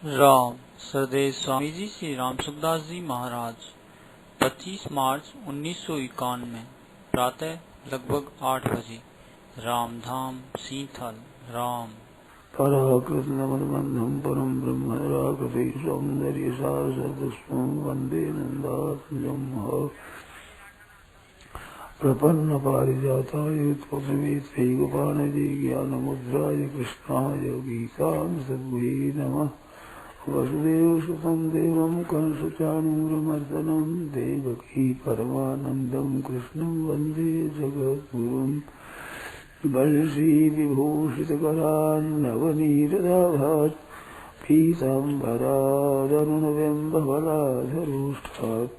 राम सरदेव स्वामी जी श्री राम सुखदास जी महाराज 25 मार्च 1991 प्रातः लगभग 8 बजे रामधाम सीथल राम पराकृष्णमदबंधम परम ब्रह्म राकृति सौंदर्य सारस्वतस्वं वंदे नंदात्मजं प्रपन्न पारिजाताय त्वमेतै गोपाणजे ज्ञानमुद्राय कृष्णाय गीतां सद्गुहे नमः। वसुदेवसुतं देवं कंसचाणूरमर्दनं देवकी परमानन्दं कृष्णं वन्दे जगद्गुरुं। बलश्रीविभूषितकरान्नवनीरदाभात् पीताम्बरादरुणबिम्बफलाधरोष्ठात्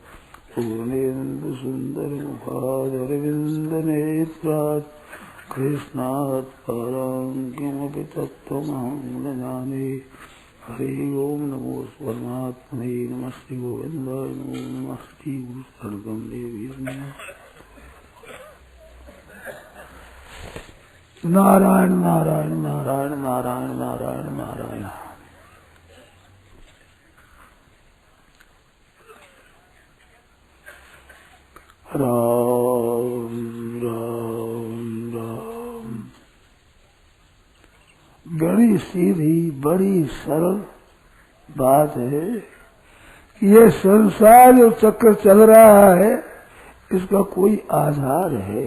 पूर्णेन्दुसुन्दरमुखादरविन्दनेत्रात् कृष्णात् परं किमपि तत्त्वमहं न जाने। हरि ओं नमो परमात्मने नमस्ते गोविन्दाय नमो नमः श्रीगुरुशरणं देवी नमः। नारायण नारायण नारायण नारायण नारायण नारायण। राम राम राम। बड़ी सीधी बड़ी सरल बात है कि ये संसार जो चक्कर चल रहा है इसका कोई आधार है,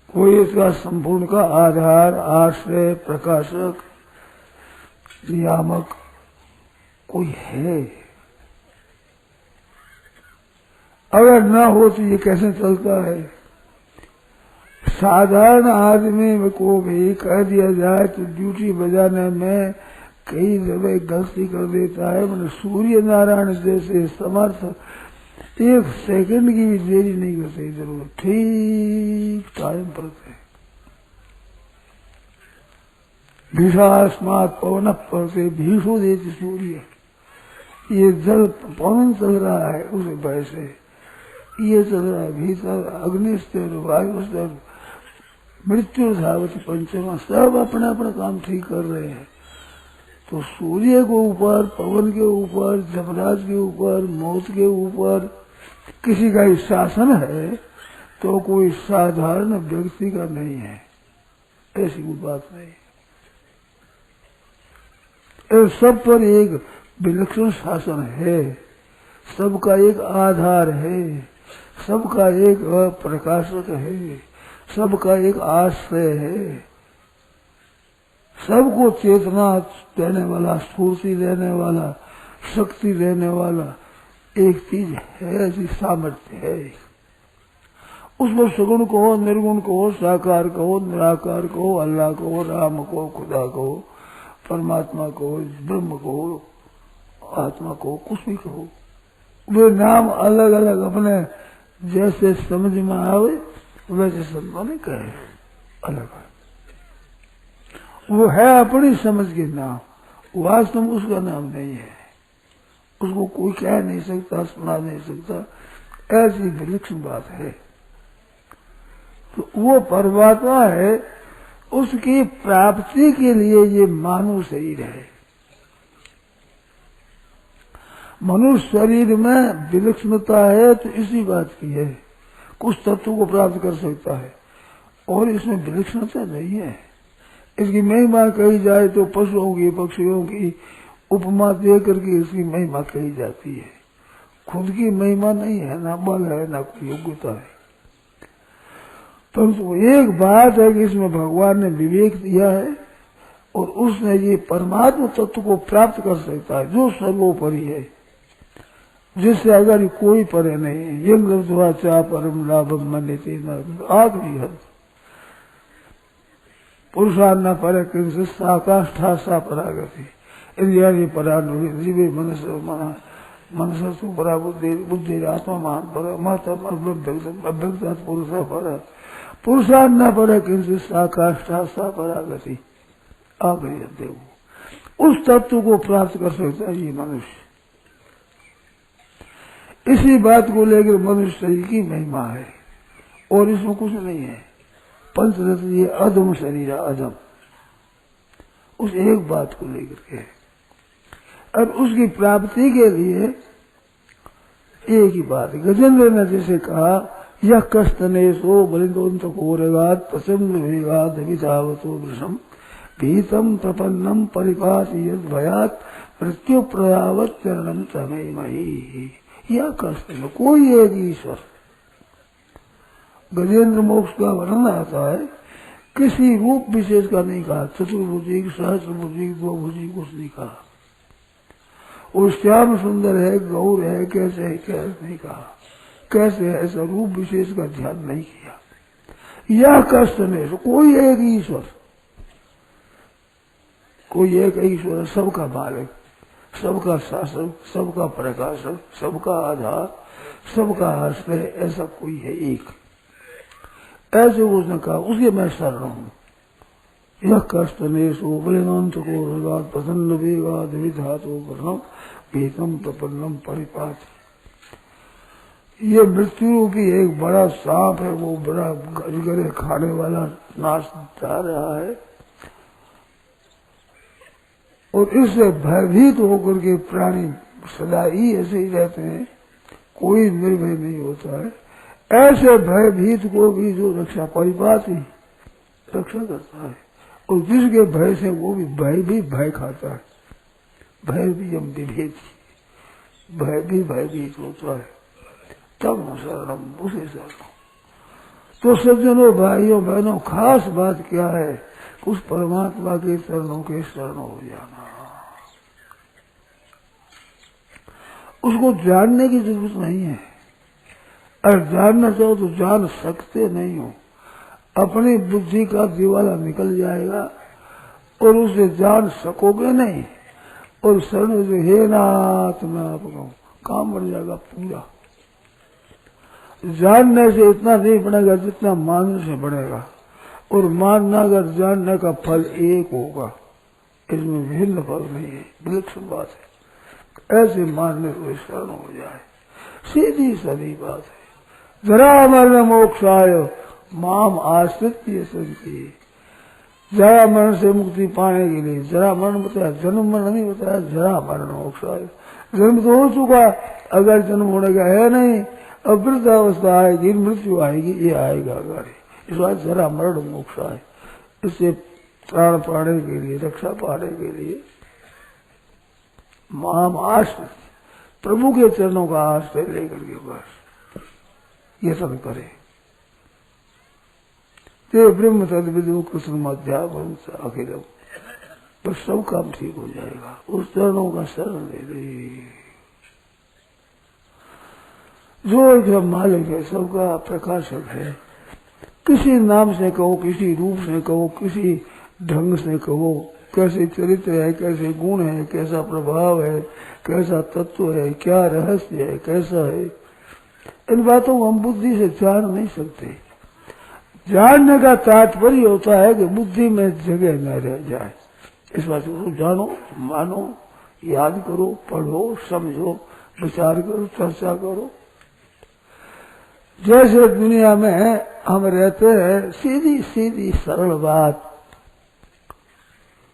कोई इसका संपूर्ण का आधार आश्रय प्रकाशक नियामक कोई है। अगर न हो तो ये कैसे चलता है। साधारण आदमी को भी कह दिया जाए तो ड्यूटी बजाने में कई जगह गलती कर देता है। मैंने सूर्य नारायण जैसे समर्थ एक सेकंड की भी देरी नहीं करते, जरूर ठीक टाइम पर थे। भीषास्मात् पवन पड़ते भीषो देती सूर्य। ये जल पवन चल रहा है उस वैसे ये चल रहा है भीतर अग्निस्तर वायुस्तर मृत्यु धावती पंचमा सब अपना अपना काम ठीक कर रहे हैं। तो सूर्य के ऊपर पवन के ऊपर जमराज के ऊपर मौत के ऊपर किसी का ही शासन है तो कोई साधारण व्यक्ति का नहीं है, ऐसी कोई बात नहीं। सब पर एक विलक्षण शासन है, सबका एक आधार है, सबका एक प्रकाशक है, सबका एक आश्रय है। सबको चेतना देने वाला, स्फूर्ति देने वाला, शक्ति देने वाला एक चीज है, ऐसी सामर्थ्य है। उसको सगुण कहो, निर्गुण कहो, साकार कहो, निराकार कहो, अल्लाह कहो, राम कहो, खुदा कहो, परमात्मा कहो, ब्रह्म कहो, आत्मा कहो, कुछ भी कहो। वे नाम अलग अलग अपने जैसे समझ में आवे वैसे संतों ने कहे अलग है। वो है अपनी समझ के नाम, वास्तव में उसका नाम नहीं है। उसको कोई कह नहीं सकता, सुना नहीं सकता, ऐसी विलक्षण बात है। तो वो परमात्मा है, उसकी प्राप्ति के लिए ये मानव शरीर है। मनुष्य शरीर में विलक्षणता है तो इसी बात की है, कुछ तत्व को प्राप्त कर सकता है और इसमें विलक्षणता नहीं है। इसकी महिमा कही जाए तो पशुओं की पक्षियों की उपमा दे करके इसकी महिमा कही जाती है। खुद की महिमा नहीं है, ना बल है, ना कोई योग्यता है। परंतु एक बात है कि इसमें भगवान ने विवेक दिया है और उसने ये परमात्मा तत्व को प्राप्त कर सकता है जो सर्वोपरि है, जिससे अगर कोई परे नहीं है। यंग चा परम लाभम मन्यते आखिरी हद पुरुषान्न पर किंचित साकाष्ठा सा परागति इंद्रियाणि परानुजीवे मनसस्तु परा बुद्धि आत्मा मान पर महत्व पुरुष पर पुरुषान्न पर किंचित साकाष्ठा सा परागति आखिरी हद। उस तत्व को प्राप्त कर सकता है ये मनुष्य। इसी बात को लेकर मनुष्य शरीर की महिमा है और इसमें कुछ नहीं है। पंचरत्न ये अधम शरीर है, अधम। उस एक बात को लेकर के। और उसकी प्राप्ति के लिए एक ही बात है। गजेंद्र ने जैसे कहा, यह कस्तनेशो बलिदोन्तकोरेगात् प्रसन्न वेगात् विधावतो वृषम भीतम प्रपन्नम परिपाति यद भयात् मृत्यु प्रयावत चरणम तमे मही। यह कष्ट में कोई एक ईश्वर। गजेंद्र मोक्ष का वर्णन आता है, किसी रूप विशेष का नहीं कहा, चतुर्भुजी सहस्रभुजी द्विभुजी कुछ नहीं कहा। वो श्याम सुंदर है, गौर है, कैसे है, कैसे नहीं कहा, कैसे है, ऐसा रूप विशेष का ध्यान नहीं किया। यह कष्ट नहीं, कोई एक ईश्वर, कोई एक ईश्वर, सबका मालिक, सबका शासक, सबका प्रकाशक, सबका आधार, सबका आश्रय, ऐसा कोई है एक। ऐसे उसने कहा, उसके मैं शरण हूं। यह कष्ट नेशो बलिनंत को रगात प्रसन्न वेगात विधातो वर्णम भीतम प्रपन्नम परिपात। ये मृत्यु रूपी एक बड़ा सांप है, वो बड़ा गजगरे खाने वाला नाश जा रहा है, और इससे भयभीत होकर के प्राणी सदा ही ऐसे ही रहते हैं, कोई निर्भय नहीं होता है। ऐसे भयभीत को भी जो रक्षा परिपाती रक्षा करता है, और जिसके भय से वो भी भय खाता है। भय भी हम विभेद, भय भी भयभीत होता है, तब शरणम उसे शरण। तो सज्जनों, भाइयों बहनों, खास बात क्या है, उस परमात्मा के चरणों के शरण हो जाना। उसको जानने की जरूरत नहीं है, और जानना चाहो तो जान सकते नहीं हो। अपनी बुद्धि का दिवाला निकल जाएगा और उसे जान सकोगे नहीं। और शरण से हे नाथ मैं आपका काम बढ़ जाएगा पूरा। जानने से इतना नहीं बढ़ेगा जितना मानने से बढ़ेगा, और मानना अगर जानने का फल एक होगा, इसमें भिन्न फल नहीं है, विलक्षण बात है। ऐसे मानने को शरण हो जाए, सीधी सादी बात है। जरा मरण मोक्षाय माम आश्रित संति। जरा मरण से मुक्ति पाने के लिए, जरा मरण बताया, जन्म मरण नहीं बताया, जरा मरण मोक्षाय। जन्म तो हो चुका, अगर जन्म होने का है नहीं, अब वृद्धावस्था आएगी, मृत्यु आएगी, ये आएगा अगर। इस बात जरा मरण मोक्षाय, इससे प्राण पाने के लिए, रक्षा पाने के लिए माम आश्रित, प्रभु के चरणों का आश्रय लेकर के बस यत्न करे। ते ब्रह्म तद विदु कृष्ण मध्यापन अखिलम, बस सब काम ठीक हो जाएगा। उस चरणों का शरण ले ले। जो एक मालिक है, सबका प्रकाशक है, किसी नाम से कहो, किसी रूप से कहो, किसी ढंग से कहो, कैसे चरित्र है, कैसे गुण है, कैसा प्रभाव है, कैसा तत्व है, क्या रहस्य है, कैसा है, इन बातों को हम बुद्धि से जान नहीं सकते। जानने का तात्पर्य होता है कि बुद्धि में जगह न रह जाए। इस बात को जानो, मानो, याद करो, पढ़ो, समझो, विचार करो, चर्चा करो। जैसे दुनिया में हम रहते हैं, सीधी सीधी सरल बात,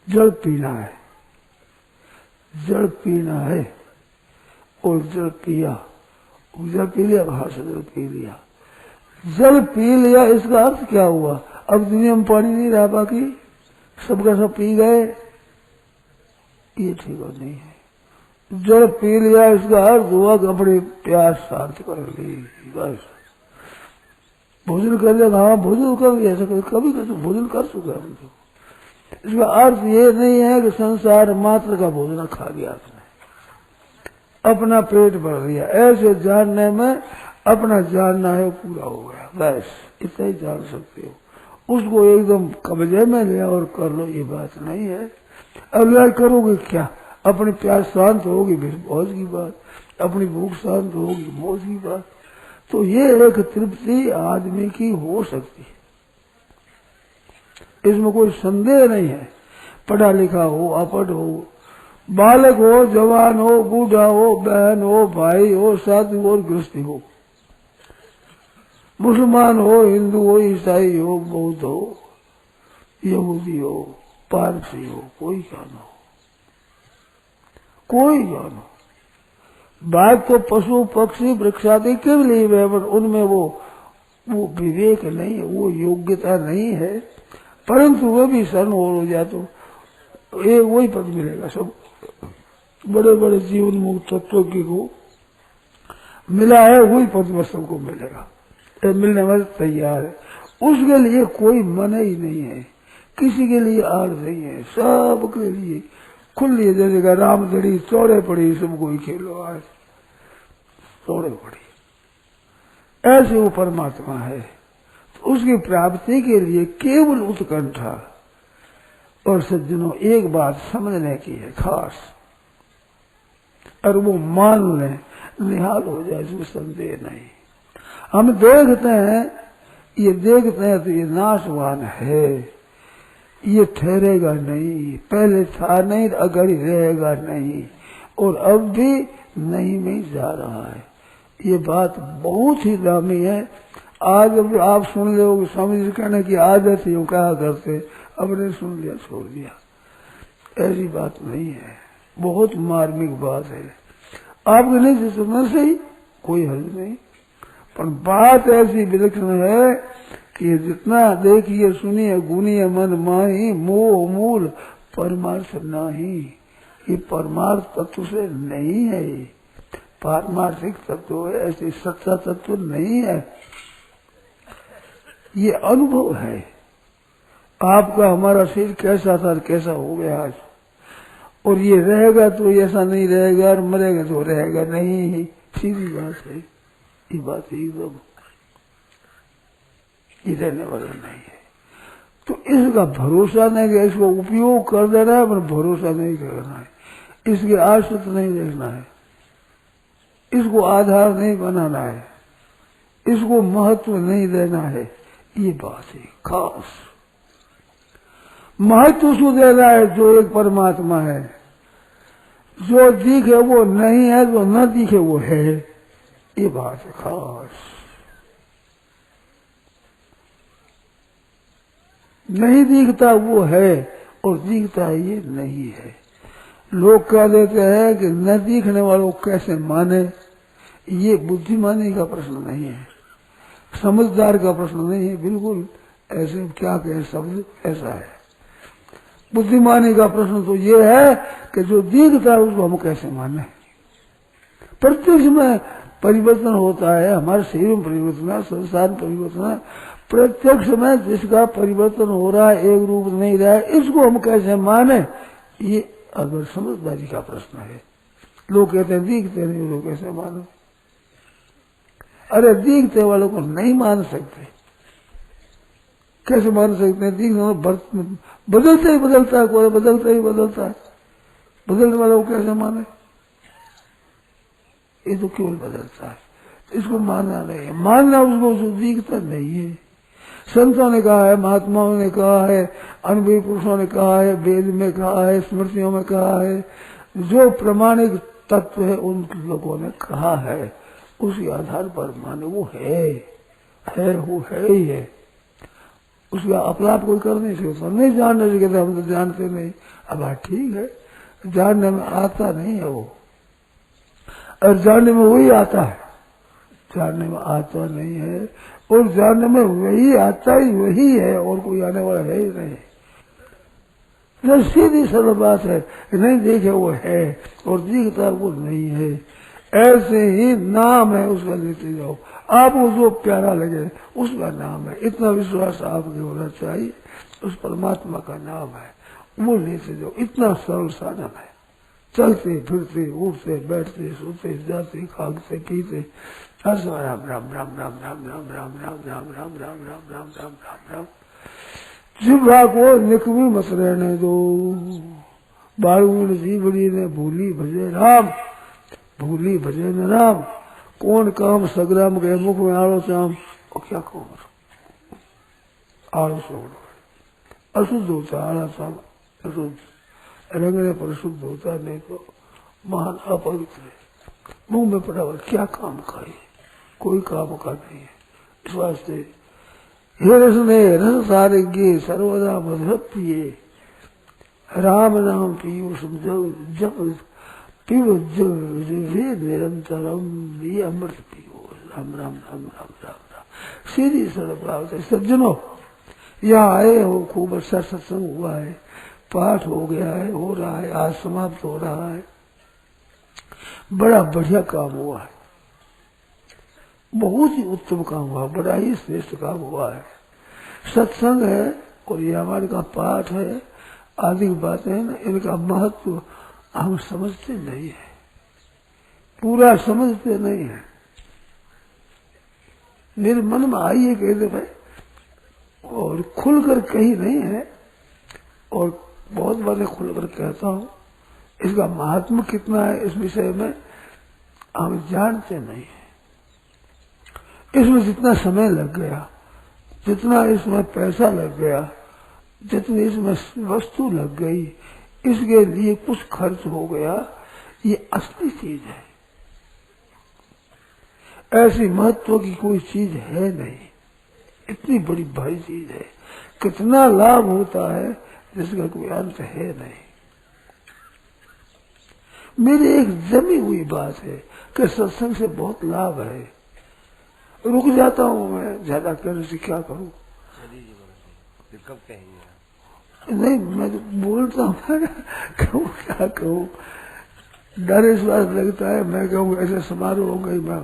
जल पीना है, जल पीना है, और जल पिया, जल पी लिया, बाहर से जल पी लिया, जल पी लिया, इसका अर्थ क्या हुआ? अब दुनिया में पानी नहीं रहा, बाकी सबका सब पी गए, ये ठीक नहीं है। जल पी लिया, इसका अर्थ हुआ कि अपनी प्यास शांत कर ली, बस। भोजन कर लिया, हाँ भोजन कर लिया, ऐसा कभी भोजन कर चुका हम तो। इसका अर्थ ये नहीं है कि संसार मात्र का भोजन खा लिया आपने, अपना पेट भर लिया। ऐसे जानने में अपना जानना है पूरा हो गया, बस इतना ही जान सकते हो। उसको एकदम कब्जे में ले और कर लो, ये बात नहीं है। अब यार करोगे क्या? अपनी प्यास शांत होगी, मौज की बात, अपनी भूख शांत होगी, मौज की बात। तो ये एक तृप्ति आदमी की हो सकती है, इसमें कोई संदेह नहीं है। पढ़ा लिखा हो, अपढ़ हो, बालक हो, जवान हो, बूढ़ा हो, बहन हो, भाई हो, साधु हो, गृहस्थी हो, मुसलमान हो, हिंदू हो, ईसाई हो, बौद्ध हो, यहूदी हो, पारसी हो, कोई ज्ञान हो, कोई ज्ञान हो। बात तो पशु पक्षी वृक्षादि के लिए है, पर उनमें वो विवेक नहीं है, वो योग्यता नहीं है। परंतु वो भी शरण हो जाए तो एक वही पद मिलेगा। सब बड़े बड़े जीवन मुक्त तत्व की को मिला है, वही पद में सबको मिलेगा, मिलने में तैयार है। उसके लिए कोई मना ही नहीं है, किसी के लिए आड़ नहीं है, सबके लिए खुली जगह राम दड़ी चौड़े पड़ी, सबको ही खेलो आज चौड़े पड़ी। ऐसे वो परमात्मा है। तो उसकी प्राप्ति के लिए केवल उत्कंठा और सज्जनों एक बात समझने की है खास, और वो मान लें, निहाल हो जाए, इसमें संदेह नहीं। हम देखते हैं, ये देखते हैं तो ये नाशवान है, ये ठहरेगा नहीं, पहले था नहीं, अगर रहेगा नहीं, और अब भी नहीं में जा रहा है। ये बात बहुत ही दामी है। आज आप सुन लो, स्वामी जी कहने की आदत ही कहा करते, अब ने सुन लिया छोड़ दिया, ऐसी बात नहीं है, बहुत मार्मिक बात है। आपके नहीं सुनना सही, कोई हल नहीं, पर बात ऐसी विलक्षण है कि जितना देखिए सुनिए गुनिए मन माही, मोह मूल परमार्थ नाही। ये परमार्थ तत्व से नहीं है, ये पारमार्थिक तत्व है, ऐसे सच्चा तत्व नहीं है। ये अनुभव है। आपका हमारा शरीर कैसा था कैसा हो गया आज, और ये रहेगा तो ऐसा नहीं रहेगा, और मरेगा तो रहेगा नहीं, सीधी बात है। ये बात एकदम ये रहने वाला नहीं है। तो इसका भरोसा नहीं कि इसको उपयोग कर देना है, पर भरोसा नहीं करना है, इसके आश्रित नहीं देखना है, इसको आधार नहीं बनाना है, इसको महत्व नहीं देना है। ये बात है खास। महत्व उसको देना है जो एक परमात्मा है, जो दिखे वो नहीं है, जो न दिखे वो है। ये बात है खास। नहीं दिखता वो है, और दिखता ये नहीं है। लोग कह देते हैं कि न दिखने वालों को कैसे माने। ये बुद्धिमानी का प्रश्न नहीं है, समझदार का प्रश्न नहीं है, बिल्कुल ऐसे क्या कहें, शब्द ऐसा है। बुद्धिमानी का प्रश्न तो ये है कि जो दिखता है उसको हम कैसे माने। प्रत्यक्ष में परिवर्तन होता है, हमारे शरीर में परिवर्तन है, संसार में परिवर्तन है। प्रत्यक्ष में जिसका परिवर्तन हो रहा है, एक रूप नहीं रहा है, इसको हम कैसे माने। ये अगर समझदारी का प्रश्न है। लोग कहते हैं दिखते नहीं, लोग कैसे मानो। अरे दिखते वालों को नहीं मान सकते, कैसे मान सकते हैं। दिखने बदलता ही बदलता है, कोई बदलता ही बदलता है, बदलने वालों को कैसे माने। ये तो केवल बदलता है, इसको मानना नहीं है। मानना उसको दिखता नहीं है। संतों ने कहा है, महात्माओं ने कहा है, अनुभवी पुरुषों ने कहा है, वेद में कहा है, स्मृतियों में कहा है, जो प्रमाणिक तत्व है उन लोगों ने कहा है, उसी आधार पर माने वो है, वो है ही है। उसका अपना आप कोई कर नहीं सकता। नहीं जानने से कहते हम तो जानते नहीं। अब ठीक है, जानने में आता नहीं है वो, और जानने में वही आता है, जानने में आता नहीं है, और जानने में वही आता ही वही है, और कोई आने वाला है ही नहीं। जो सीधी सरल बात है, नहीं देखे वो है और दिखता वो नहीं है। ऐसे ही नाम है, उसका लेते जाओ, आपको जो प्यारा लगे उसका नाम है। इतना विश्वास आपके होना चाहिए, उस परमात्मा का नाम है, वो लेते जाओ। इतना सरल साधन है। चलते फिरते उठते बैठते सोते जाते खाते पीते हर समय राम राम राम राम राम राम राम राम राम राम राम राम राम राम राम राम। जिह्वा को निकमी मत रहने दो। बालून जीवड़ी ने भूली भजे राम, भूली भजे न राम। कौन काम सग्राम के मुख में आड़ो चाम, और क्या कौन आड़ो सोड़ो अशुद्ध होता आड़ा चाम, अशुद्ध रंगने पर शुद्ध होता, नहीं तो महान अपवित्र है। मुंह में पड़ा हुआ क्या काम का है, कोई काम का नहीं है। इस वास्ते हे रसने रस सारे सर्वदा मधुर पिए, राम नाम पियो जप पियो वे निरंतरम, ये अमृत पियो। राम राम राम राम राम राम। सीधी सड़क प्राप्त है। सज्जनों, यहाँ आए हो, खूब अच्छा सत्संग हुआ है, पाठ हो गया है, हो रहा है, आज समाप्त हो रहा है, बड़ा बढ़िया काम हुआ है, बहुत ही उत्तम काम हुआ, बड़ा ही श्रेष्ठ काम हुआ है। सत्संग है और ये हमारे का पाठ है, आदि बातें हैं ना, इनका महत्व हम समझते नहीं है, पूरा समझते नहीं है। मेरे मन में आई है कहते भाई, और खुलकर कहीं नहीं है, और बहुत बातें खुलकर कहता हूँ। इसका महात्मा कितना है इस विषय में हम जानते नहीं है। इसमें जितना समय लग गया, जितना इसमें पैसा लग गया, जितनी इसमें वस्तु लग गई, इसके लिए कुछ खर्च हो गया, ये असली चीज है। ऐसी महत्व की कोई चीज है नहीं, इतनी बड़ी भारी चीज है। कितना लाभ होता है जिसका कोई अंत है नहीं। मेरी एक जमी हुई बात है कि सत्संग से बहुत लाभ है। रुक जाता हूँ मैं, ज्यादा करने से क्या करूँ। कब कहेंगे? नहीं, मैं तो बोलता हूँ, कहूँ क्या कहूँ, डर इस बात लगता है। मैं कहूँ ऐसे समारोह हो गई, मैं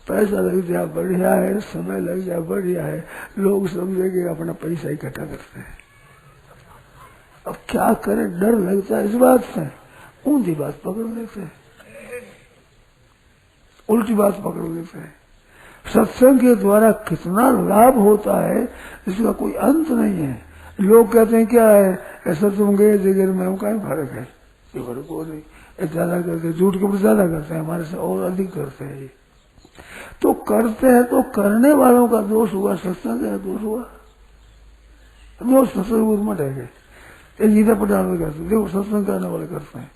पैसा लग जाए बढ़िया है, समय लग जाए बढ़िया है, लोग समझेंगे अपना पैसा इकट्ठा करते हैं। अब क्या करें, डर लगता है इस बात से, ऊंधी बात पकड़ लेते हैं, उल्टी बात पकड़ लेते हैं। सत्संग के द्वारा कितना लाभ होता है इसका कोई अंत नहीं है। लोग कहते हैं क्या है, ऐसा तुम गए जगह में क्या फर्क है, ये फर्क हो नहीं, ज्यादा करते हैं, झूठ के ऊपर ज्यादा करते हैं, हमारे से और अधिक करते हैं। तो करते हैं तो करने वालों का दोष हुआ, सत्संग का दोष हुआ। दोष सत्संग मत है, गीता पढ़ाने वाले करते, देखो सत्संग करने वाले करते हैं।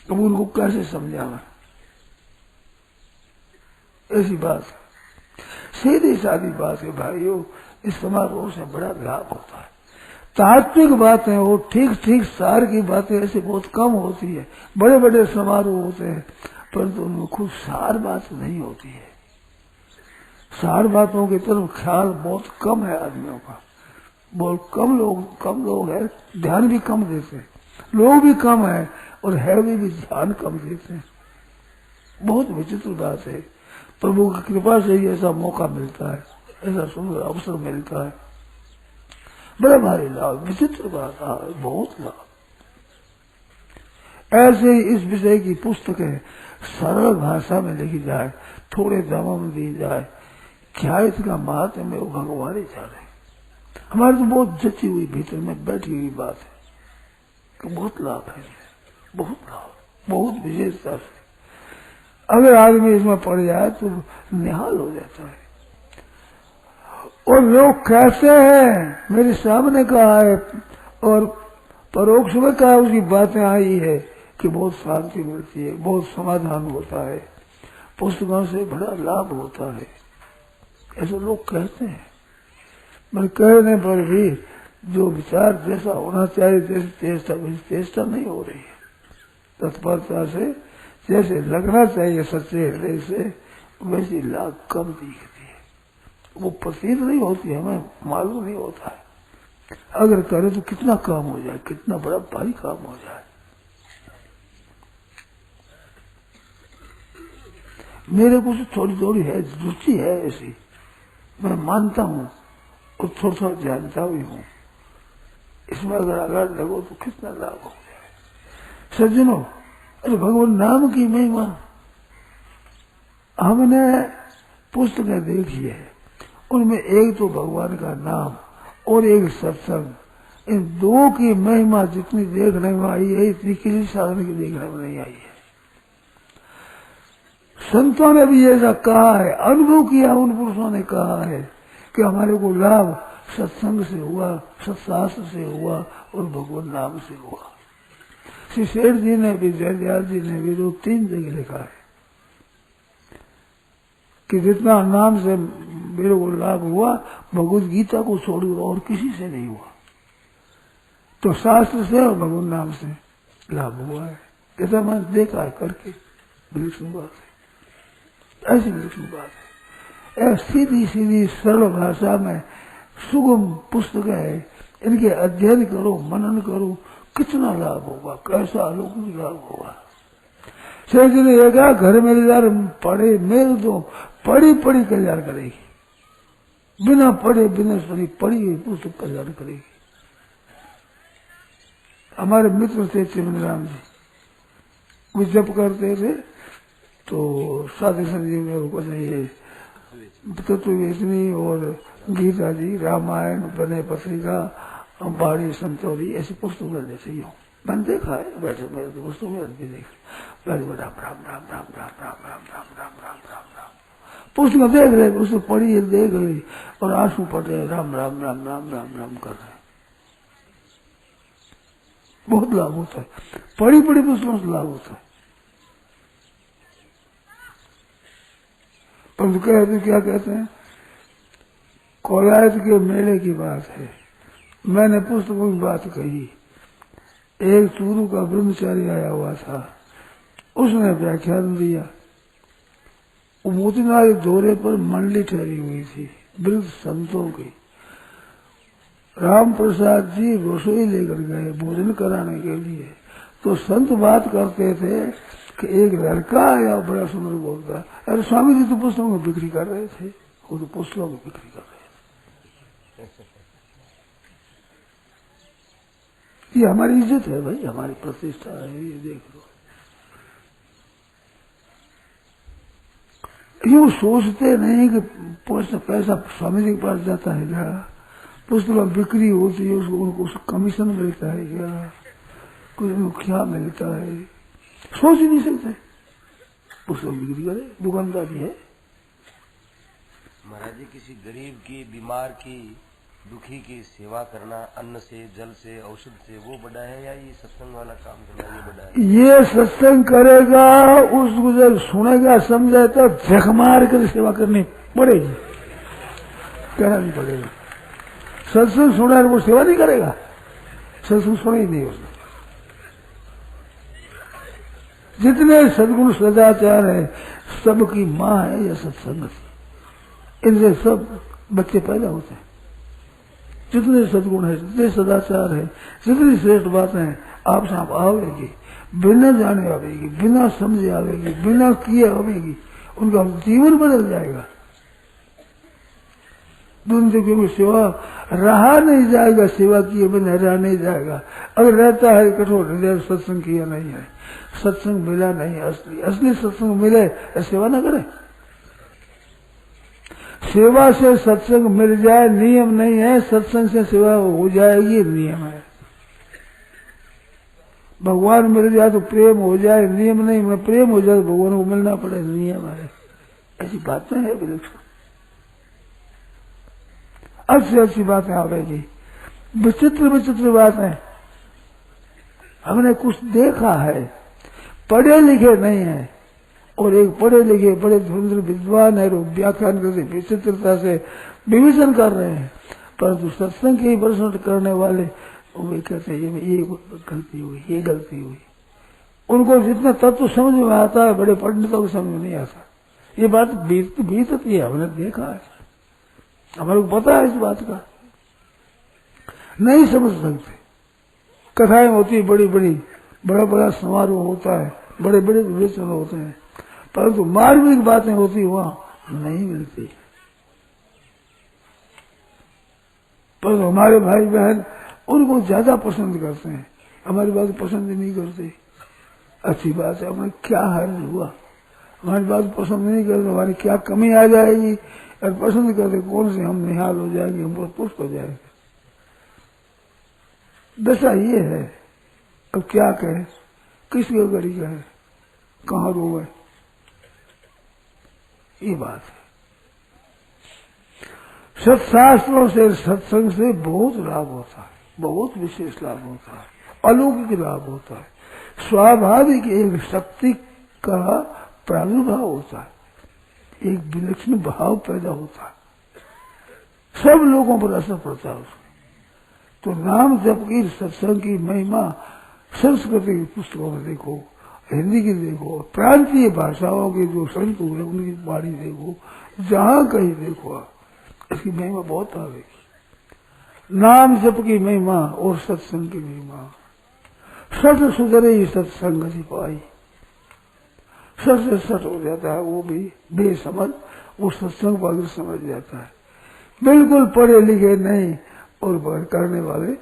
तो उनको कैसे समझाना, ऐसी बात है, सीधी सादी बात है भाइयों। इस समारोह से बड़ा लाभ होता है। तात्विक बातें हो, ठीक ठीक सार की बातें ऐसे बहुत कम होती है। बड़े बड़े समारोह होते हैं परंतु उनमें खुद सार बात नहीं होती है। सार बातों की तरफ ख्याल बहुत कम है आदमियों का, बहुत कम लोग है, ध्यान भी कम देते हैं, लोग भी कम है और है भी ध्यान कम देते हैं। बहुत विचित्र बात है। प्रभु की कृपा से ही ऐसा मौका मिलता है, ऐसा सुंदर अवसर मिलता है, बड़ा भारी लाभ। विचित्र बात है, बहुत लाभ। ऐसे ही इस विषय की पुस्तकें सरल भाषा में लिखी जाए, थोड़े दामों में दी जाए, क्या इसका महत्व में वो भगवान ही जाने। हमारे तो बहुत जची हुई भीतर में बैठी हुई बात है कि बहुत लाभ है, बहुत लाभ, बहुत विशेषता से। अगर आदमी इसमें पड़ जाए तो निहाल हो जाता है। और लोग कहते हैं, मेरे सामने कहा है और परोक्ष में कहा, उसकी बातें आई है कि बहुत शांति मिलती है, बहुत समाधान होता है, पुस्तकों से बड़ा लाभ होता है, ऐसे लोग कहते हैं। मैं कहने पर भी जो विचार जैसा होना चाहिए, जैसे चेष्टा वैसी चेष्टा नहीं हो रही है। तत्परता से जैसे लगना चाहिए सच्चे हृदय से, वैसी लाभ कम दिखती है, वो प्रतीत नहीं होती, हमें मालूम नहीं होता है। अगर करे तो कितना काम हो जाए, कितना बड़ा भारी काम हो जाए। मेरे को तो थोड़ी थोड़ी है, रुचि है ऐसी, मैं मानता हूँ और थोड़ा थोड़ा जानता भी हूँ। इसमें अगर आगाड़ लगो तो कितना लाभ हो जाए। सज्जनों, अरे भगवान नाम की महिमा हमने पुस्तकें देखी है, उनमें एक तो भगवान का नाम और एक सत्संग, इन दो की महिमा जितनी देखने में आई है इतनी किसी साधन की देखने में नहीं आई है। संतों ने भी ऐसा कहा है, अनुभव किया, उन पुरुषों ने कहा है कि हमारे को लाभ सत्संग से हुआ, सत्शास्त्र से हुआ और भगवान नाम से हुआ। श्री शेठ जी ने भी, जयदयाल जी ने भी, 2-3 जगह लिखा है कि जितना नाम से मेरे को लाभ हुआ, भगवत गीता को छोड़कर और किसी से नहीं हुआ। तो शास्त्र से और भगवान नाम से लाभ हुआ है। ऐसा मैंने देखा है करके। विलक्षण बात है, ऐसी विलक्षण बात है। सीधी सीधी सरल भाषा में सुगम पुस्तक है, इनके अध्ययन करो, मनन करो, कितना लाभ होगा, कैसा अलौकिक लाभ होगा। शेष ने ये कहा घर में यार पढ़े मेरे तो पढ़ी पढ़ी कल्याण करेगी, बिना पढ़े बिना सुनी पढ़ी हुई पुस्तक कल्याण करेगी। हमारे मित्र थे चिमनराम जी, वो जब करते थे तो साधु संत जी में उनको ये तत्ववेदनी और गीता जी, रामायण, बने पत्रिका, बाड़ी संतोरी, ऐसी पुस्तक मिलने चाहिए। मैंने देखा है, बैठे मेरे पुस्तक में भी देखा, राम राम राम राम राम राम राम राम राम राम राम राम राम पुस्तक देख रहे, पुस्तक पढ़ी देख रही और आंसू पड़ रहे, राम राम राम राम राम राम कर रहे। बहुत लाभ होता है, पढ़ी पढ़ी पुस्तकों से लाभ होता है। पर कहते क्या कहते हैं, कोलायत के मेले की बात है। मैंने पुस्तकों की बात कही। एक चूरू का ब्रह्मचारी आया हुआ था, उसने व्याख्यान दिया। मोतीनाथ दौरे पर मंडली ठहरी हुई थी वृद्ध संतों की। राम प्रसाद जी रसोई लेकर गए भोजन कराने के लिए, तो संत बात करते थे कि एक लड़का आया बड़ा सुंदर बोलता। अरे स्वामी जी तो पुस्तकों में बिक्री कर रहे थे, वो तो पुस्तकों में बिक्री कर रहे थे। ये हमारी इज्जत है भाई, हमारी प्रतिष्ठा है, ये देख लो। यूं सोचते नहीं कि पैसा स्वामी जी के पास जाता है क्या, पुस्तक बिक्री होती है, उसको उनको कमीशन मिलता है क्या, कुछ क्या मिलता है, सोच ही नहीं सकते। पुस्तक बिक्री करे, दुकानदारी है। महाराज जी, किसी गरीब की, बीमार की, दुखी की सेवा करना अन्न से, जल से, औषध से, वो बड़ा है या ये सत्संग वाला काम करना ये बड़ा है? ये सत्संग करेगा, उसको जब सुनेगा समझे तो झक मार कर सेवा करनी पड़ेगी, कहना नहीं पड़ेगा। सत्संग सुना वो सेवा नहीं करेगा, सत्संग सुना ही नहीं उसने। जितने सदगुण सदाचार है सबकी माँ है या सत्संग, इनसे सब बच्चे पैदा होते हैं। जितने सदगुण है, जितने सदाचार है, जितनी श्रेष्ठ बातें हैं आप साथ आवेगी, बिना जाने आवेगी, बिना समझे आवेगी, बिना किए आवेगी, उनका जीवन बदल जाएगा। दुनिया में सेवा रहा नहीं जाएगा, सेवा किए बिना रहा नहीं जाएगा। अगर रहता है कठोर हृदय, सत्संग किया नहीं है, सत्संग मिला नहीं, असली सत्संग मिले सेवा न करे। सेवा से सत्संग मिल जाए नियम नहीं है, सत्संग से सेवा हो जाएगी नियम है। भगवान मिल जाए तो प्रेम हो जाए, नियम नहीं। मैं प्रेम हो जाए तो भगवान को मिलना पड़े, नियम है। ऐसी बातें हैं विलक्षण, अच्छी अच्छी बातें आवेगी, विचित्र विचित्र बातें। हमने कुछ देखा है, पढ़े लिखे नहीं है, और एक पढ़े लिखे बड़े धुंधर विद्वान है, व्याख्यान करते विचित्रता से विवेचन कर रहे हैं, परंतु सत्संग की प्रश्न करने वाले वो कहते हैं ये गलती हुई, ये गलती हुई। उनको जितना तत्व समझ में आता है, बड़े पंडितों को समझ में नहीं आता। ये बात बीतती है, हमने देखा है, हमारे को पता है इस बात का। नहीं समझ सकते। कथाएं होती बड़ी बड़ी, बड़ा बड़ा समारोह होता है, बड़े बड़े विवेचन होते हैं, परंतु मार्मिक बातें होती वहां नहीं मिलती। पर हमारे भाई बहन उनको ज्यादा पसंद करते हैं, हमारी बात पसंद ही नहीं करते। अच्छी बात है, हमें क्या हाल हुआ, हमारी बात पसंद नहीं करते, हमारी क्या कमी आ जाएगी, और पसंद करते कौन से हम निहाल हो जाएंगे, हम बहुत पुष्ट हो जाएंगे। दशा ये है। अब क्या कहे, किसके गड़ी कहे, कहाँ रोवे, ये बात है। सत्शास्त्रों से, सत्संग से बहुत लाभ होता है, बहुत विशेष लाभ होता है, अलौकिक लाभ होता है। स्वाभाविक एक शक्ति का प्रादुर्भाव होता है, एक विलक्षण भाव पैदा होता है, सब लोगों पर असर पड़ता है उसका। तो नाम जप की सत्संग की महिमा संस्कृत की पुस्तकों में देखो, हिंदी की देखो, प्रांतीय भाषाओं के जो संत हुए उनकी वाणी देखो, जहां कहीं देखो इसकी महिमा बहुत आवेगी। नाम जप की महिमा और सत्संग की महिमा। सठ सुधरे ही सत्संग जी पाई। सठ से सठ हो जाता है वो भी बेसमझ, वो सत्संग पाकर समझ जाता है। बिल्कुल पढ़े लिखे नहीं और करने वाले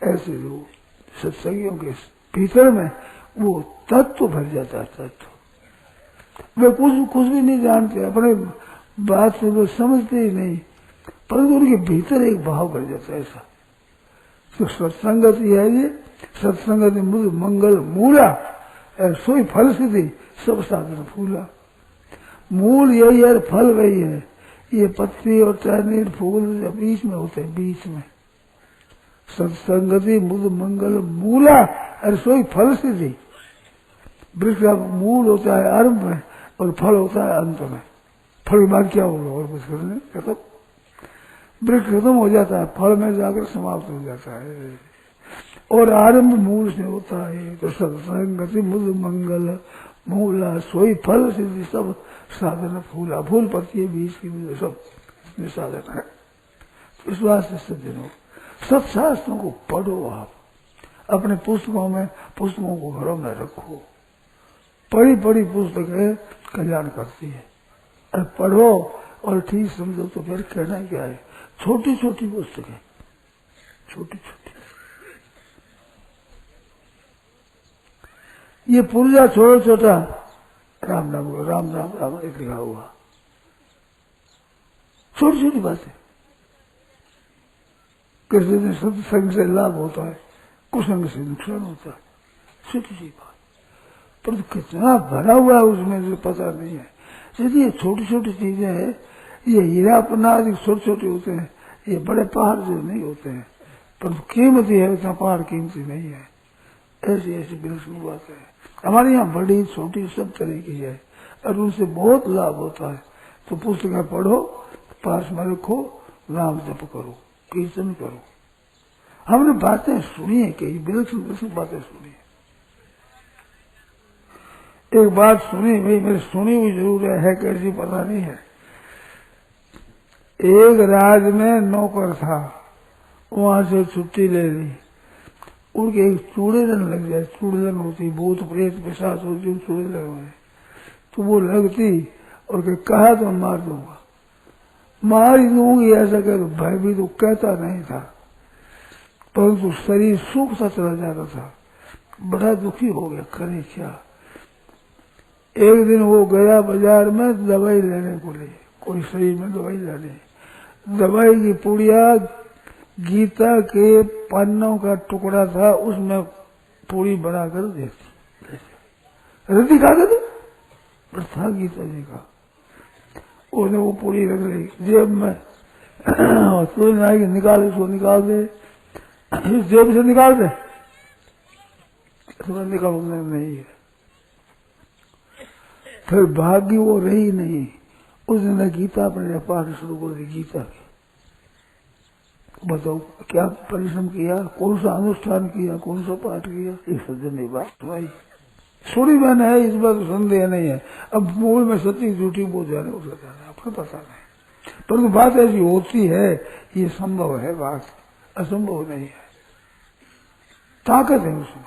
ऐसे लोग सत्संगियों के भीतर में वो तत्व भर जाता है। तत्व वे कुछ भी नहीं जानते, अपने बात से वो समझते ही नहीं, परंतु उनके भीतर एक भाव भर जाता है ऐसा। तो सत्संगत है ये, सत्संगत मंगल मूला सोई फल सिद्धि सब साधन फूला। मूल यही है, फल वही है। ये पत्ती और टहनी फूल बीच में होते हैं, बीच में सत्संगति मुद मंगल मूला सोई फल सिद्धि। वृक्ष का मूल होता है आरंभ में और फल होता है अंत में। फल के बाद क्या होगा और कुछ करने खत्म, वृक्ष खत्म हो जाता है, फल में जाकर समाप्त हो जाता है और आरंभ मूल से होता है। तो सत्संगति मुद मंगल मूला सोई फल सिद्धि सब साधन फूला। फूल पत्ती बीज की सब साधन है। इस वास्ते सज्जनों सब शास्त्रों को पढ़ो, आप अपने पुस्तकों को घरों में रखो। पढ़ी पढ़ी पुस्तकें कल्याण करती है, और पढ़ो और ठीक समझो तो फिर कहना क्या है। छोटी छोटी पुस्तकें, छोटी छोटी, ये पुर्जा छोटा छोटा राम नाम राम राम राम एक लिखा हुआ, छोटी छोटी बातें। किसी दिन सत्संग से लाभ होता है, कुसंग से नुकसान होता है, छोटी सी बात, पर कितना भरा हुआ है उसमें से पता नहीं है। यदि ये छोटी छोटी चीजें हैं, ये हीरा पन्ना आदि छोटे छोटे होते हैं, ये बड़े पहाड़ जो नहीं होते हैं, पर कीमती है, उतना पहाड़ कीमती नहीं है। ऐसी ऐसी बिल्कुल बात है। हमारे यहाँ बड़ी छोटी सब तरह की है और उनसे बहुत लाभ होता है। तो पुस्तकें पढ़ो, पास में रखो, नाम जप करो, कीर्तन करो। हमने बातें सुनी है, कई बिल्कुल बिल्कुल बातें सुनी है। एक बात सुनी भाई, मेरी सुनी हुई जरूर है कैसी पता नहीं है। एक राज्य में नौकर था, वहां से छुट्टी ले ली, उनके एक चूड़ेलन लग जाए, चूड़ेलन होती, भूत प्रेत पिशाच होती, चूड़े लगवाए तो वो लगती और कहा तो मार दूंगा, मार ही दूंगी ऐसा कह। तो भाई भी तो कहता नहीं था, परंतु शरीर सूख सा चला जाता था, बड़ा दुखी हो गया, करे क्या। एक दिन वो गया बाजार में दवाई लेने को लिए, कोई शरीर में दवाई लाने, दवाई की पुड़िया गीता के पन्नों का टुकड़ा था, उसमें पूरी बनाकर देती, रद्दी खा देते, पर था गीता जी का। उसने वो पूरी रख ली जेब में, तुरंत आएगी निकाल, इसको निकाल दे, इस जेब से निकाल दे, तुरंत निकाल नहीं है। फिर भाग्य वो रही नहीं, उसने गीता अपने पाठ शुरू कर दी, गीता की। बताओ क्या परिश्रम किया, कौन सा अनुष्ठान किया, कौन सा पाठ किया, ये सज्जन बात भाई सुनी मैंने है, इस बात संदेह नहीं है। अब मूल में सच्ची झूठी बोल जाने हो सकता है, आपको पता नहीं, परंतु बात ऐसी होती है, ये संभव है, बात असंभव नहीं है, ताकत है उसमें।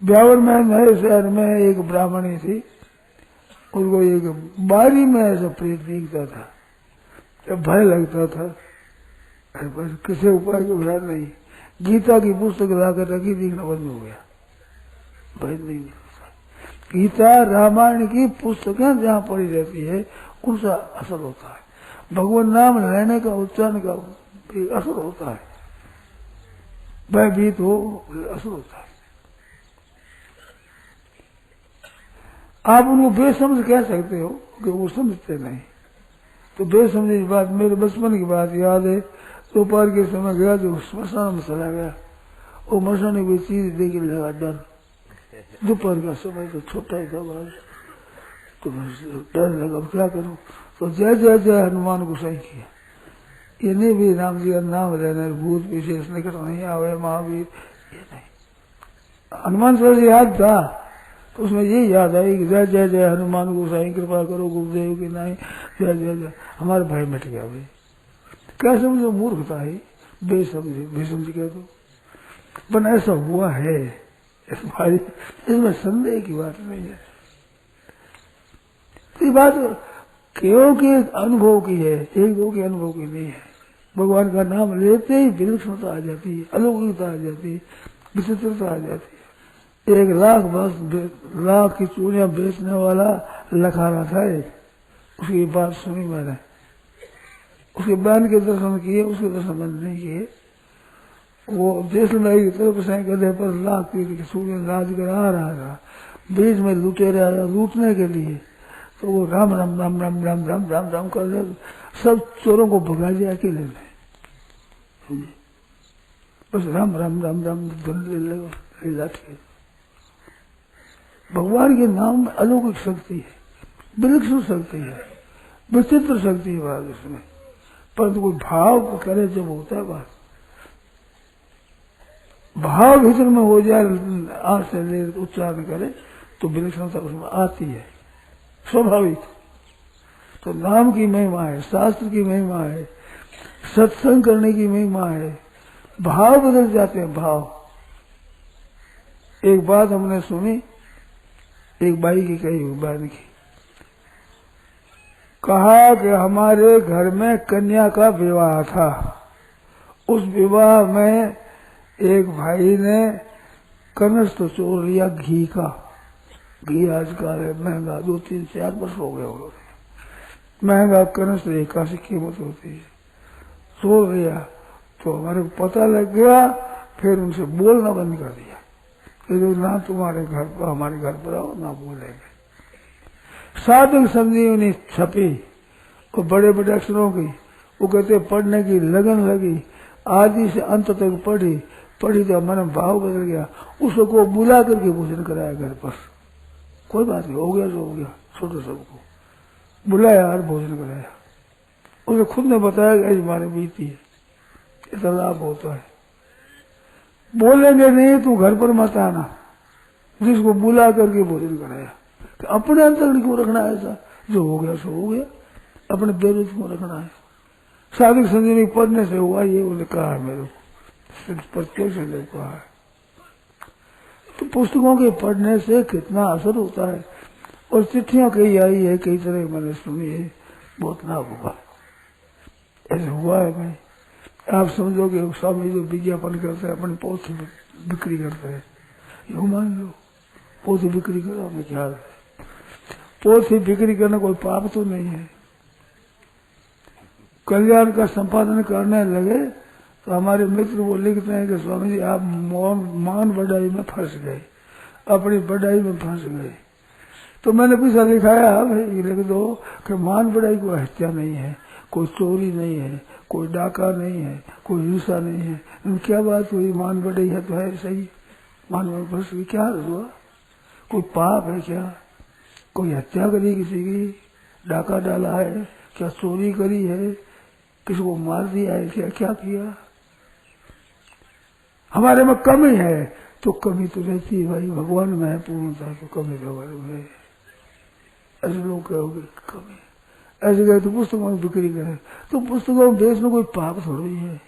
ब्यावर में नए शहर में एक ब्राह्मणी थी, उसको एक बारी में ऐसा प्रेत दिखता था, जब भय लगता था, बस किसी उपाय के बिना नहीं, गीता की पुस्तक लाकर रखी, दिखना बंद हो गया, भय नहीं मिलता। गीता रामायण की पुस्तकें जहाँ पड़ी रहती है उनका असर होता है, भगवान नाम लेने का उच्चारण का असर होता है, भयभीत हो असर होता है। आप उनको बेसमझ कह सकते हो कि वो समझते नहीं, तो बेसमझी की बात, मेरे बचपन की बात याद है। दोपहर के समय गया तो स्मशान में चला गया, वो मशान की कोई चीज देख लगा डर, दोपहर का समय तो छोटा ही था बस, तो डर लगा, क्या करूं, तो जय जय जय हनुमान को सही किया, ये नहीं भी राम जी का नाम लेने भूत विशेष निकट नहीं आवे महावीर, ये नहीं। हनुमान चालीसा याद था तो उसमें ये याद आई कि जय जय जय हनुमान गोसाई कृपा करो गुरुदेव की नहीं, जय जय जय, हमारा भय मिट गया भाई। क्या समझो, मूर्खता है, बेसमझे बेसमझ कह दो, पर ऐसा हुआ है, इसमें संदेह की बात नहीं है। ये बात क्योंकि अनुभव की है, एक दो के अनुभव की नहीं है। भगवान का नाम लेते ही विलक्षणता आ जाती है, अलौकिकता आ जाती है, विचित्रता आ जाती है। 1 लाख की चूड़ियां बेचने वाला लखारा था एक, उसकी बात सुनी मैंने, उसके बहन के दर्शन किए, उसके दर्शन मैंने नहीं किए। वो देशलाई की तरफ से गधे पर लाख की चूड़ियां लाद कर आ रहा था, बीच में लुटेरे आया लूटने के लिए, तो वो राम राम राम राम राम राम राम राम कर रहे, सब चोरों को भगा दिया अकेले में, बस राम राम राम राम लाठी। भगवान के नाम में अलौकिक शक्ति है, विलक्षण शक्ति है, विचित्र शक्ति है बात उसमें, परंतु कोई भाव करे जब होता है बात, भाव भीतर में हो जाए, आंख से ले उच्चारण करे तो विलक्षणता उसमें आती है स्वाभाविक। तो नाम की महिमा है, शास्त्र की महिमा है, सत्संग करने की महिमा है, भाव बदल जाते हैं भाव। एक बात हमने सुनी, एक बाई की कही हुई बहन की, कहा कि हमारे घर में कन्या का विवाह था, उस विवाह में एक भाई ने कनस तो चोर लिया घी का, घी आजकल है महंगा, 2-3-4 वर्ष हो गए होंगे, महंगा कनस एक काशी कीमत होती है, चोर लिया। तो हमारे को पता लग गया, फिर उनसे बोलना बंद कर दिया कि ना तुम्हारे घर पर हमारे घर पर आओ, ना बोलेंगे। साधक संजीवनी छपी, वो बड़े बड़े अक्षरों की, वो कहते पढ़ने की लगन लगी, आदि से अंत तक पढ़ी तो मन भाव बदल गया, उसको बुला करके भोजन कराया घर पर, कोई बात नहीं, हो गया जो हो गया, छोटे सबको बुलाया और भोजन कराया। उसने खुद ने बताया कि हमारे बीती है, इतना लाभ होता है। बोलेंगे नहीं तू घर पर मत आना, जिसको बुला करके भोजन कराया। तो अपने अंतर क्यों रखना है ऐसा, जो हो गया सो हो गया, अपने बेरोज क्यों रखना है। साधक संजीवनी पढ़ने से हुआ ये, उन्होंने कहा है मेरे को, प्रत्यक्ष से कहा है। तो पुस्तकों के पढ़ने से कितना असर होता है, और चिट्ठियां कई आई है, कई तरह मैंने सुनी है, बहुत लाभ हुआ, ऐसे हुआ है भाई। आप समझोगे स्वामी जो विज्ञापन करते हैं, अपनी पोथी बिक्री करते हैं, यूं मान लो पोथी बिक्री करो, हमें क्या है, पोथी बिक्री करना कोई पाप तो नहीं है। कल्याण का संपादन करने लगे तो हमारे मित्र वो लिखते हैं कि स्वामी जी आप मान बढ़ाई में फंस गए, अपनी बढ़ाई में फंस गए। तो मैंने पीछा लिखाया भाई लिख दो कि मान बढ़ाई कोई हत्या नहीं है, कोई चोरी नहीं है, कोई डाका नहीं है, कोई हिंसा नहीं है। क्या बात हुई, मान बढ़ाई है तो है सही, मान में फंस गई, क्या हुआ, कोई पाप है क्या, कोई हत्या करी किसी की, डाका डाला है क्या, चोरी करी है, किसी को मार दिया है क्या, क्या किया। हमारे में कमी है तो कमी तो रहती है भाई, भगवान में है पूर्णता, तो कमी भगवान में है। ऐसे लोग कहोगे कमी, ऐसे कहे तो पुस्तकों में बिक्री करे, तो पुस्तकों में बेचना कोई पाप थोड़ी है,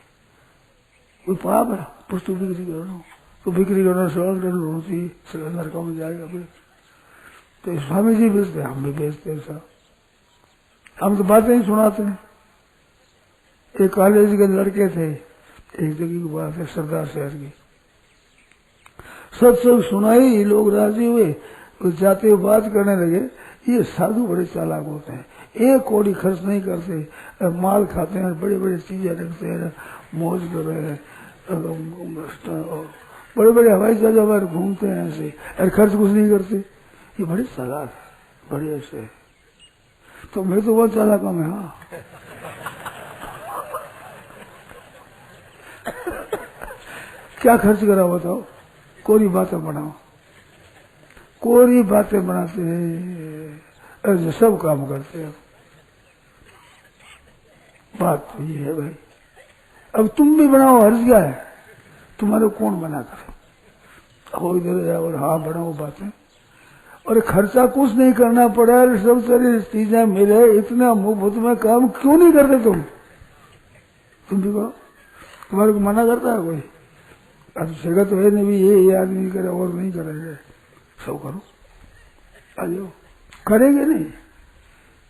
कोई पाप है पुस्तक बिक्री करना, तो बिक्री करना सड़क दंड होती है, सिलेंडर कम जाएगा फिर। तो स्वामी जी बेचते, हम भी बेचते हैं साहब, हम तो बातें ही सुनाते हैं। एक कॉलेज के लड़के थे, एक जगह की बात है सरदार शहर की, सत्संग सुनाई, लोग राजी हुए, तो जाते हुए बात करने लगे, ये साधु बड़े चालाक होते हैं, 1 कौड़ी खर्च नहीं करते, माल खाते हैं, बड़े बड़े चीजें रखते हैं, मौज कर रहे हैं, बड़े बड़े हवाई जहाज पर घूमते हैं ऐसे, और खर्च कुछ नहीं करते, ये बड़े चालाक है, बड़े ऐसे। तो मैं तो बहुत चालाक हूं मैं, हाँ क्या खर्च करा बताओ, कोरी बातें बनाओ, कोरी बातें बनाते हैं, ऐसे सब काम करते हैं। बात तो ये है भाई। अब तुम भी बनाओ, हर्ज क्या है, तुम्हारे कौन बना कर हो इधर और हाँ बनाओ बातें, और खर्चा कुछ नहीं करना पड़ा, सब सारी चीजें मिले, इतना मुफ्त में काम क्यों नहीं करते तुम भी करो। तुम्हारे को मना करता है कोई? अब जगह तो है नहीं भी ये आदमी करे और नहीं करेंगे, सब करो, आ जाओ। करेंगे नहीं,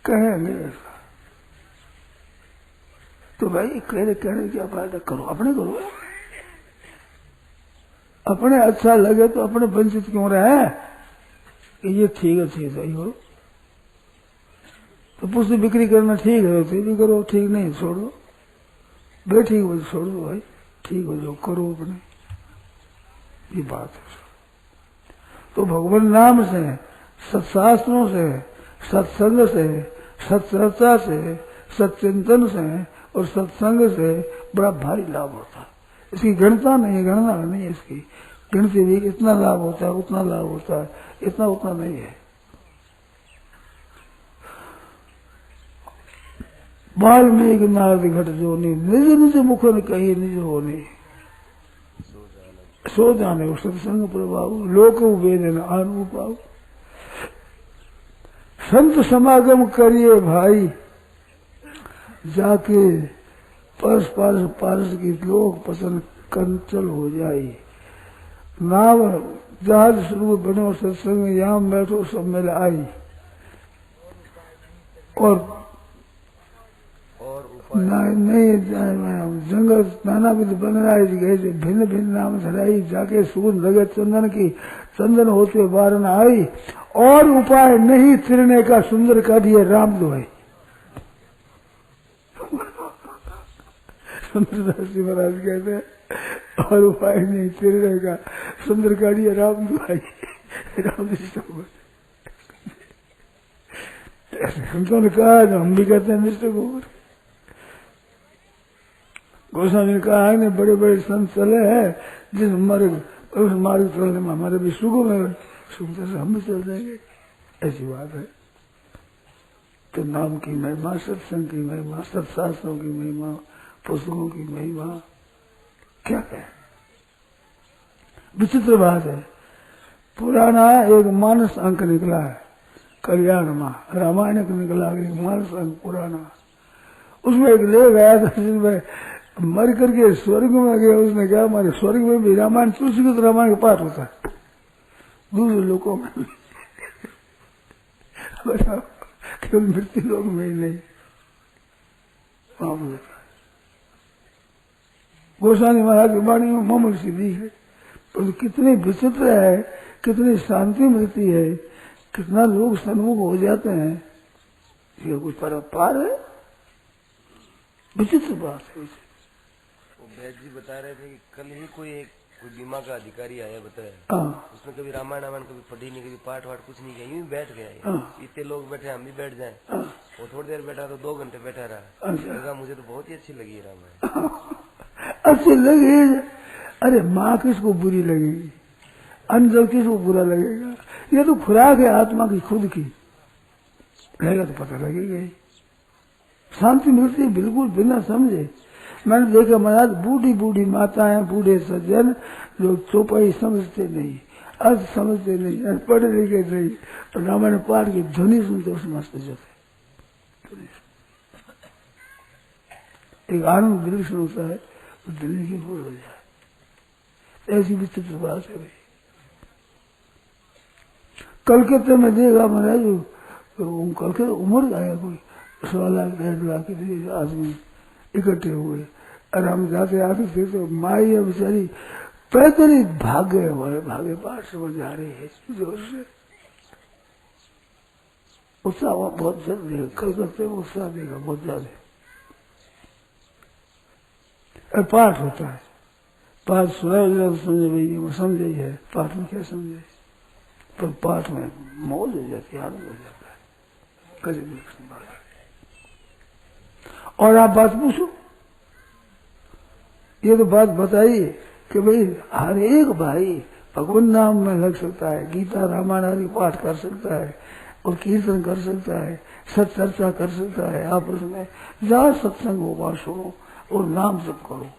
कहेंगे ऐसा तो भाई कहने क्या फायदा, करो अपने करो, अपने अच्छा लगे तो अपने वंचित क्यों रहे कि ये ठीक है सही करो। तो पुस्तक बिक्री करना ठीक है तो भी करो, ठीक नहीं छोड़ो, बेठी हो छोड़ दो भाई, ठीक हो जाओ, करो अपने, ये बात है। तो भगवान नाम से, सत्शास्त्रों से, सत्संग से, सत्चर्चा से, सत्चिंतन से और सत्संग से बड़ा भारी लाभ होता है। इसकी गणना नहीं है, इसकी गिनती भी इतना लाभ होता है, उतना लाभ होता है, इतना उतना नहीं है। वाल्मीकि नारद घट जो नहीं, निज निज मुख ने कही निज हो नहीं, सो जाने सत्संग प्रभाव, लोक वेदन अनुपाव। संत समागम करिए भाई, जाके परस पारस की लोक पसंद कंचल हो जाए। नाव जहाज शुरू बनो सत्संग, यहाँ बैठो सब मिल आई। और नहीं जंगल नाना विध बन रहा है, भिन्न भिन्न नाम धराई, जाके सुगंध लगे चंदन की, चंदन होते बारन आई। और उपाय नहीं तिरने का, सुंदर का दिए राम दो है। सुंदरदास जी महाराज कहते हैं और उपाय नहीं तिरने का, सुंदर का दिए राम दो है। राम संतों ने कहा, हम भी कहते हैं मिस्टर गोबर। गोस्वामी ने कहा है, बड़े बड़े संत चले हैं, जिस उस मार्ग चलने में हमारे भी सुख में सुखता से हम भी चल जाएंगे, ऐसी बात है। तो नाम की महिमा, सत्संग की महिमा, सत्शास्त्रों की महिमा, पुस्तकों की महिमा क्या है, विचित्र बात है। पुराना एक मानस अंक निकला है कल्याण में, रामायण का निकला एक मानस अंक पुराना, उसमें एक लेख आया था जिसमें मर करके स्वर्ग में गया, उसने कहा हमारे स्वर्ग में भी रामायण, तुलसीकृत रामायण का पाठ होता है, दूसरे लोगों में भी। बताओ, केवल मृत्यु लोग में ही नहीं, वहां होता है। गोस्वामी महाराज की वाणी में मामूली सी दी है, पर कितनी विचित्र है, कितनी शांति मिलती है, कितना लोग सन्मुख हो जाते हैं, ये कुछ पार है, विचित्र बात है। वैद जी बता रहे थे कि कल ही कोई बीमा का अधिकारी आया, बताया उसने कभी रामायण कभी पढ़ी नहीं, कभी पाठ वाठ कुछ नहीं किया, यूं ही बैठ गया। इतने लोग बैठे, हम भी बैठ जाएं। वो थोड़ी देर बैठा तो 2 घंटे बैठा रहा। लगा मुझे तो बहुत ही अच्छी लगी रामायण। अच्छी लगी? अरे माँ किसको बुरी लगेगी, अन्न किसको बुरा लगेगा, ये तो खुराक है आत्मा की खुद की, रहेगा तो पता लगेगा ही। शांति मिलती है बिल्कुल बिना समझे। मैंने देखा महाराज, बूढ़ी बूढ़ी माताएं, बूढ़े सज्जन जो चौपाई समझते नहीं, अर्थ समझते नहीं, पढ़े लिखे नहीं, और रामायण पाठ की ध्वनि सुनते उस मस्त जाते। एक आनंद दृश्य होता है, तो दिल्ली की भूल हो जाए, ऐसी विचित्र बात है भाई। कलकत्ते में देखा महाराज, कलकत्ते उम्र आया कोई 1.25 लाख 1.5 लाख आदमी इकट्ठे हुए, और हम जाते आते थे तो माई या बेचारी पैदल ही भागे पार समझ आ रही है जोर से। उत्साह बहुत जल्द है, कलकत्ते में उत्साह देगा बहुत ज्यादा। और पाठ होता है, पाठ सुना समझे भाई, वो समझे है, पाठ में क्या समझे, पर पाठ में मौज हो जाती है, आनंद हो जाता है। करीब और आप बात पूछो, ये तो बात बताइए कि भाई हर एक भाई भगवान नाम में लग सकता है, गीता रामायण आदि पाठ कर सकता है, और कीर्तन कर सकता है, सत्चर्चा कर सकता है, आपस में जहाँ सत्संग हो वहाँ सुनो और नाम जप करो।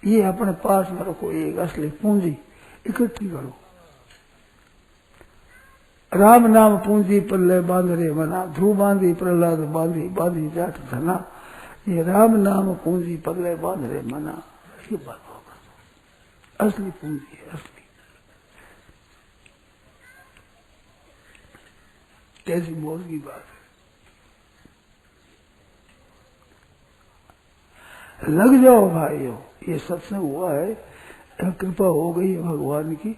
ये अपने पास में रखो, एक असली पूंजी इकट्ठी करो। राम नाम पूंजी पल्ले बांध रे मना, ध्रुव बांधी प्रहलाद बांधी बांधी जाट धना। ये राम नाम पूंजी पल्ले बांध रे मना, ये बात होगा असली पूंजी है, असली। कैसी मौज की बात है। लग जाओ भाइयों, ये सत्संग हुआ है, कृपा हो गई है भगवान की।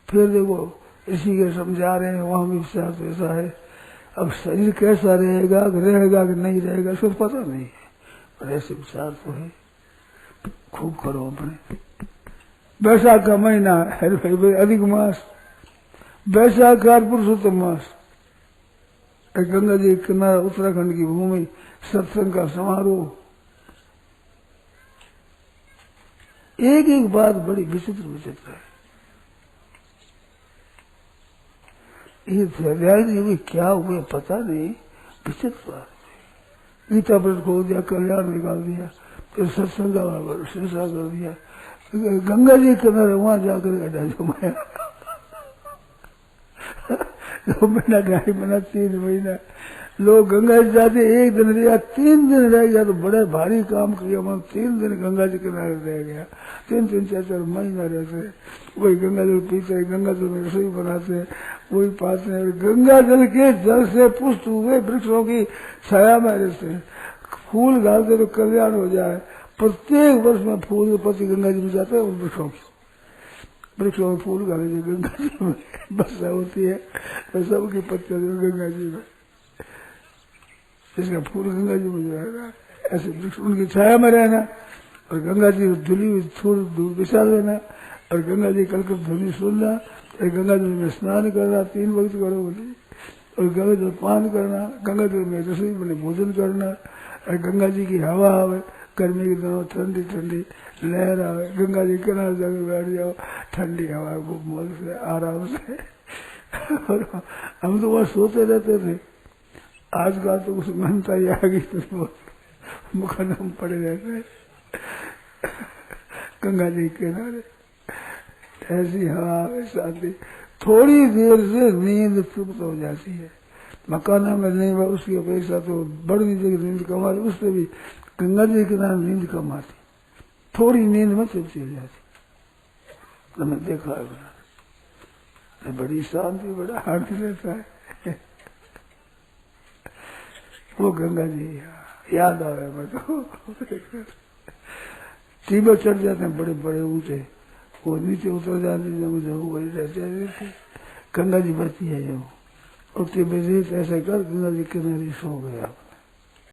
फिर देखो इसी के समझा रहे हैं, वहां भी विचार तो ऐसा है। अब शरीर कैसा रहेगा कि नहीं रहेगा इसको पता नहीं है, पर ऐसे विचार तो है। खूब करो अपने। बैसाख का महीना है भाई, अधिक मास, बैसाख का पुरुषोत्तम मास, गंगा जी किनारा उत्तराखंड की भूमि, सत्संग का समारोह। एक एक बात बड़ी विचित्र विचित्र है। ये दयाल जी भी क्या हुए पता नहीं, विचित्र बात। गीता पर खोल दिया, कल्याण निकाल दिया, फिर सत्संग का शीर्षा कर दिया, गंगा जी किनारे वहां जाकर गड्ढा जमाया। 2 महीना 2.5 महीना 3 महीना लोग गंगा जी जाते, 1 दिन रहा, 3 दिन रह गया तो बड़े भारी काम किया। मैं 3 दिन गंगा जी किनारे रह गया, 3-3 4-4 महीना रहते, वही गंगा जल पीते, गंगा जल में रसोई बनाते, वही पाते हैं। गंगा जल के जल से पुष्ट हुए वृक्षों की छाया में रहते हैं, फूल डालते तो कल्याण हो जाए। प्रत्येक वर्ष में फूल पति गंगा जी में जाते हैं, उन वृक्षों में फूल डालेंगे गंगा जी में वर्षा होती है तो सबकी पत्तियां गंगा जी में, इसका फूल गंगा जी में जाएगा। ऐसे वृक्ष उनकी छाया में रहना और गंगा जी धुली हुई थोड़ी दूर बिछा देना और गंगा जी कलकत ध्वनि सुनना और गंगा जी में स्नान करना, 3 वक्त करो बोली, और गंगा जल पान करना, गंगा जल में रसोई बने भोजन करना, और गंगा जी की हवा आवे, गर्मी के दिनों ठंडी ठंडी लहर आवे, गंगा जी किनारे जाकर बैठ जाओ, ठंडी हवा खूब मौज से आराम से। और हम तो वहां सोते रहते थे, आजकल तो उस मनता ही आ गई तो मुकदम पड़े रहते गंगा जी किनारे, ऐसी हवा शांति। थोड़ी देर से नींद तृप्त हो जाती है। मकाना में नहीं हुआ उसकी अपेक्षा तो बड़ी जगह नींद कम आती, उससे भी गंगा जी के नाम नींद कम आती, थोड़ी नींद में तृप्ति हो जाती। तो मैं देखा है बड़ी शांति, बड़ा आनंद रहता है। वो गंगा जी याद आवे मैं तो। टीबे चढ़ जाते हैं बड़े बड़े ऊंचे, वो नीचे उतर जाते हैं, मुझे वही रहते। गंगा जी बचती है जो, और टीबे ऐसे कर गंगा जी किनारे सो गया।